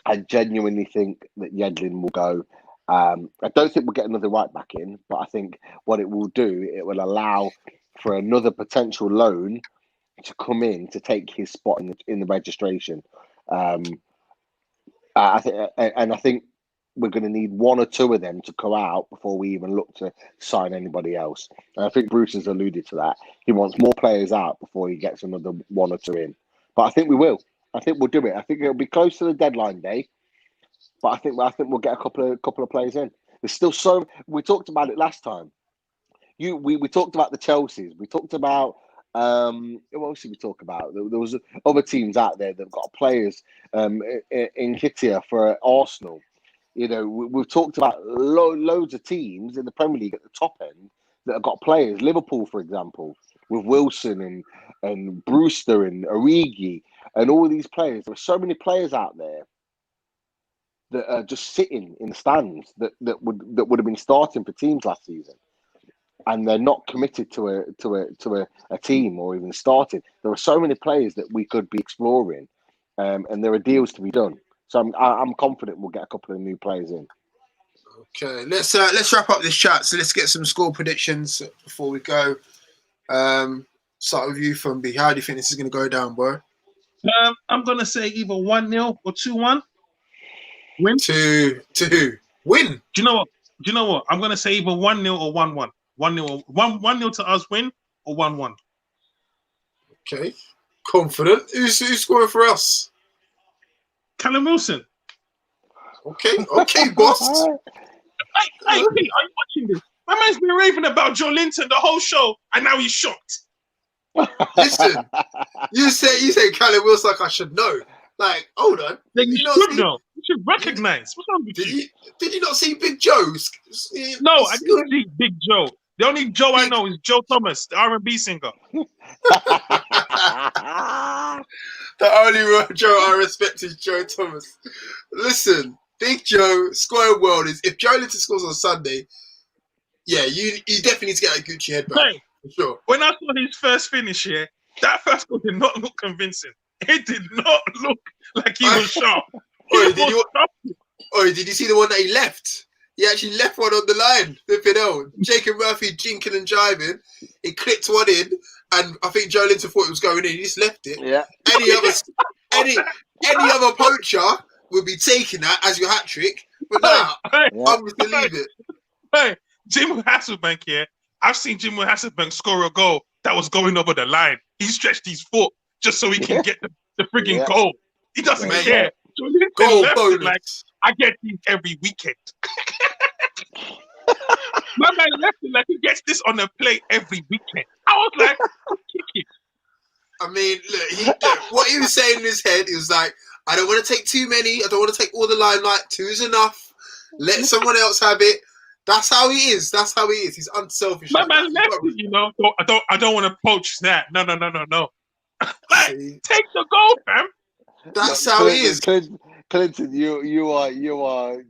I genuinely think that Yedlin will go. I don't think we'll get another right back in, but I think what it will do, it will allow for another potential loan to come in to take his spot in the registration. I think we're going to need 1 or 2 of them to go out before we even look to sign anybody else. And I think Bruce has alluded to that. He wants more players out before he gets another 1 or 2 in. But I think we will. I think we'll do it. I think it'll be close to the deadline day. But I think we'll get a couple of players in. There's still so. We talked about it last time. We talked about the Chelseas. We talked about who else did we talk about? There was other teams out there that've got players in Kitia for Arsenal. We've talked about loads of teams in the Premier League at the top end that have got players. Liverpool, for example, with Wilson and Brewster and Origi and all these players. There are so many players out there that are just sitting in the stands that would have been starting for teams last season, and they're not committed to a team or even starting. There are so many players that we could be exploring, and there are deals to be done. So I'm confident we'll get a couple of new players in. Okay, let's wrap up this chat. So let's get some score predictions before we go. Start with you, Fumbi. How do you think this is going to go down, bro? I'm gonna say either 1-0 or 2-1. Win. 2-2. Win. Do you know what? I'm gonna say either 1-0 or 1-1. 1-0 or 1-0 to us win or 1-1. Okay. Confident. Who's scoring for us? Callum Wilson. Okay, boss. Hey, Pete, are you watching this? My man's been raving about Joe Linton the whole show, and now he's shocked. Listen, you say Callum Wilson like I should know. Like, hold on. Then you should know. You should recognize. What's wrong with you? Did you not see Big Joe? No, I didn't see Big Joe. The only Joe I know is Joe Thomas, the R&B singer. The only Joe I respect is Joe Thomas. Listen, Big Joe scoring world is if Joe Linton scores on Sunday, yeah, you definitely need to get that Gucci head back. Hey, for sure. When I saw his first finish here, that first goal did not look convincing. It did not look like he was sharp. Did you see the one that he left? He actually left one on the line. Flipping hell. Jacob Murphy jinking and jiving. He clipped one in, and I think Joe Linton thought it was going in. He just left it. Yeah. Any other poacher would be taking that as your hat trick, but nah, I'm going to leave it. Hey, Jim Hasselbank here. I've seen Jim Hasselbank score a goal that was going over the line. He stretched his foot just so he can get the frigging goal. He doesn't care. Goal bonus. Like, I get these every weekend. My man left it like he gets this on a plate every weekend. I was like, kick it. I mean, look, what he was saying in his head, he was like, I don't want to take too many. I don't want to take all the limelight. 2 is enough. Let someone else have it. That's how he is. He's unselfish. My man left it, you know. I don't want to poach that. No. Like, take the goal, fam. That's how he is. Clinton, you're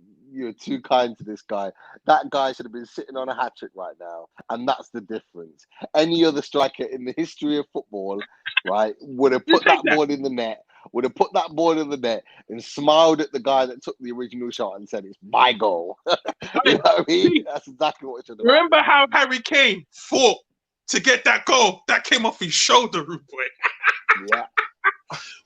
too kind to this guy. That guy should have been sitting on a hat trick right now, and that's the difference. Any other striker in the history of football, right, would have put that ball in the net. And smiled at the guy that took the original shot and said, "It's my goal." You know what I mean? That's exactly what it should have been. Remember how Harry Kane fought to get that goal that came off his shoulder, rude boy? Yeah.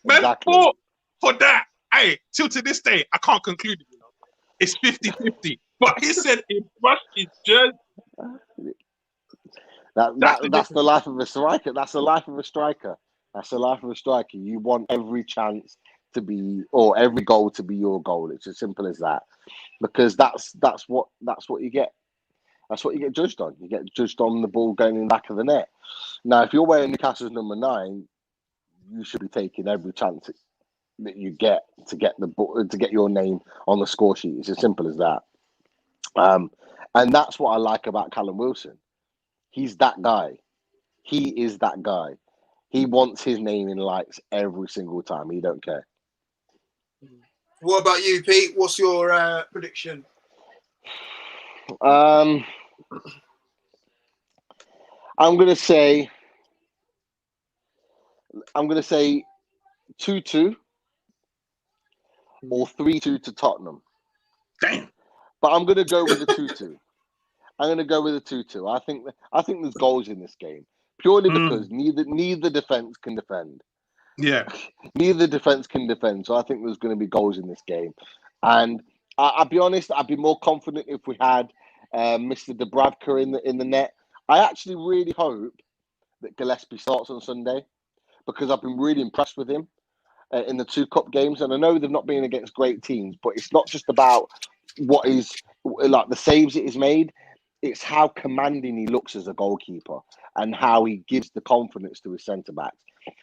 Man Exactly. fought for that. Hey, till to this day, I can't conclude it. You know, it's 50-50. But he said it brushed his jersey. That's the life of a striker. That's the life of a striker. You want every chance to be, or every goal to be your goal. It's as simple as that. Because that's what you get. That's what you get judged on. You get judged on the ball going in the back of the net. Now, if you're wearing Newcastle's number 9, you should be taking every chance that you get to get your name on the score sheet. It's as simple as that. And that's what I like about Callum Wilson. He's that guy. He is that guy. He wants his name in lights every single time. He don't care. What about you, Pete? What's your prediction? I'm gonna say 2-2 or 3-2 to Tottenham. Damn. But I'm gonna go with a 2-2. I think there's goals in this game purely because neither defense can defend. Yeah. Neither defense can defend, so I think there's going to be goals in this game. And I'll be honest, I'd be more confident if we had Mr. Dubravka in the net. I actually really hope that Gillespie starts on Sunday because I've been really impressed with him in the 2 cup games. And I know they've not been against great teams, but it's not just about what is like the saves it is made. It's how commanding he looks as a goalkeeper and how he gives the confidence to his centre-backs.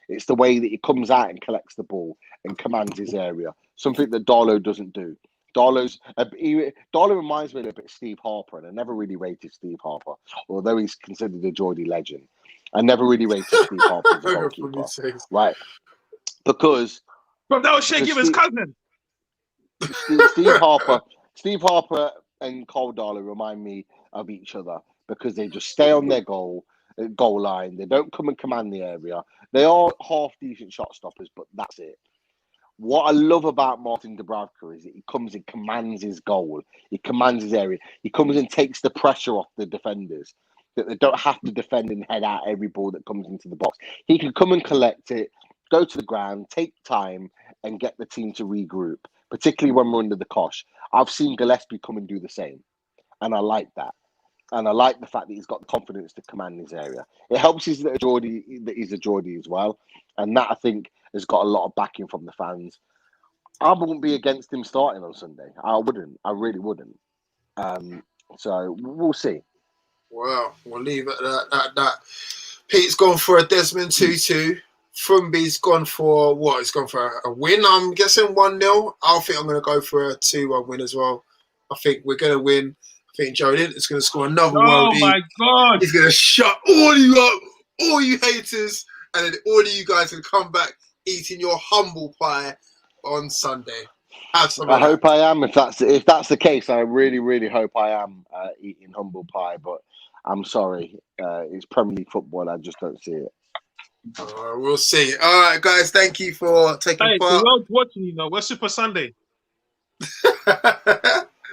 It's the way that he comes out and collects the ball and commands his area, something that Darlow doesn't do. Darlow reminds me a little bit of Steve Harper, and I never really rated Steve Harper, although he's considered a Geordie legend. I never really rated Steve Harper as a goalkeeper, right? Because But that was Shea Given's cousin. Steve Harper and Cole Darlow remind me of each other because they just stay on their goal line. They don't come and command the area. They are half decent shot stoppers, but that's it. What I love about Martin Dubravka is that he comes and commands his goal. He commands his area. He comes and takes the pressure off the defenders, that they don't have to defend and head out every ball that comes into the box. He can come and collect it, go to the ground, take time, and get the team to regroup, particularly when we're under the cosh. I've seen Gillespie come and do the same, and I like that. And I like the fact that he's got the confidence to command his area. It helps that he's a Geordie as well, and that, I think, has got a lot of backing from the fans. I wouldn't be against him starting on Sunday. I wouldn't. I really wouldn't. So we'll see. Well, we'll leave it at that. Pete's gone for a Desmond Tutu. Frumby's gone for what? He's gone for a win. I'm guessing 1-0. I think I'm going to go for a 2-1 win as well. I think we're going to win. I think Joe Linton's going to score another worldie. Oh my God! He's going to shut all you up, all you haters, and then all of you guys can come back eating your humble pie on Sunday. Have some. I hope I am. If that's the case, I really, really hope I am eating humble pie. But I'm sorry, it's Premier League football. I just don't see it. We'll see. All right, guys. Thank you for taking part. We're watching, we're Super Sunday.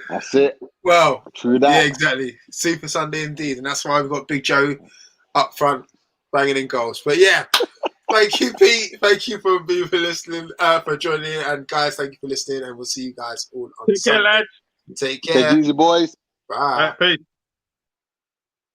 That's it. Well, true that. Yeah, exactly. Super Sunday indeed, and that's why we've got Big Joe up front banging in goals. But yeah, thank you, Pete. Thank you for listening, for joining in, and guys, thank you for listening. And we'll see you guys all on Sunday. Take care, lads. Take care. Take it easy, boys. Bye. Peace.